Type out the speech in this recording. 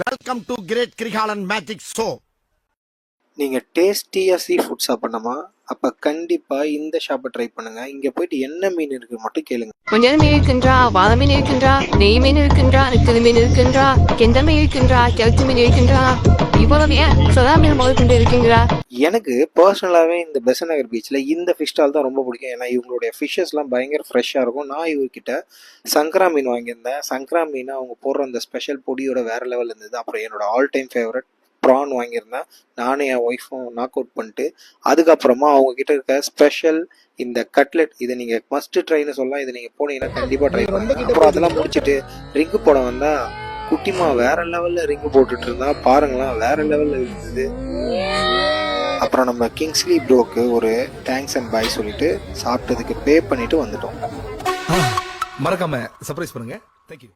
Welcome to great Kirikalan magic show. நீங்கள் டேஸ்டியாக sea food சாப்பிடணுமா? அப்போ கண்டிப்பாக இந்த ஷாப்பை ட்ரை பண்ணுங்க. இங்கே போயிட்டு என்ன மீன் இருக்கு மட்டும் கேளுங்க. கொஞ்சம் மீன் இருக்கின்றா, வாழை மீன் இருக்கின்றா, நெய் மீன் இருக்கின்றா, நெத்திலி மீன் இருக்கின்றா, கெண்டை மீன் இருக்கின்றா, கெளுத்தி மீன் இருக்கின்றா, இவ்வளவு ஏன் சொதா மீன் முதல் கொண்டு இருக்கீங்களா? எனக்கு பர்சனலாகவே இந்த பெசன்ட் நகர் பீச்சில் இந்த ஃபிஷ் ஸ்டால் தான் ரொம்ப பிடிக்கும். ஏன்னா இவங்களுடைய ஃபிஷ்ஷஸ்லாம் பயங்கர ஃப்ரெஷ்ஷாக இருக்கும். நான் இவர்கிட்ட சங்கரா மீன் வாங்கியிருந்தேன். சங்கரா மீன் அவங்க போடுற அந்த ஸ்பெஷல் பொடியோட வேறு லெவல் இருந்தது. அப்புறம் என்னோட ஆல் டைம் ஃபேவரட் ப்ரான் வாங்கியிருந்தேன். நானும் என் ஒய்ஃபும் நாக் அவுட் பண்ணிட்டு அதுக்கப்புறமா அவங்க கிட்ட இருக்க ஸ்பெஷல் இந்த கட்லெட், இதை நீங்கள் மஸ்ட் ட்ரைன்னு சொல்லலாம். இதை நீங்கள் போனீங்கன்னா கண்டிப்பாக ட்ரை பண்ணுங்க. அப்புறம் அதெல்லாம் முடிச்சுட்டு ரிங்கு போட வந்தால் குட்டிமா வேற லெவலில் ரிங்கு போட்டுட்டு இருந்தா பாருங்களேன், வேற லெவலில் இருந்தது. அப்புறம் நம்ம கிங்ஸ்லி ப்ரோக்கு ஒரு தேங்க்ஸ் அண்ட் பாய் சொல்லிட்டு சாப்பிட்டதுக்கு பே பண்ணிட்டு வந்துட்டோம். மறக்காம சர்ப்ரைஸ் பண்ணுங்க. தேங்க்யூ.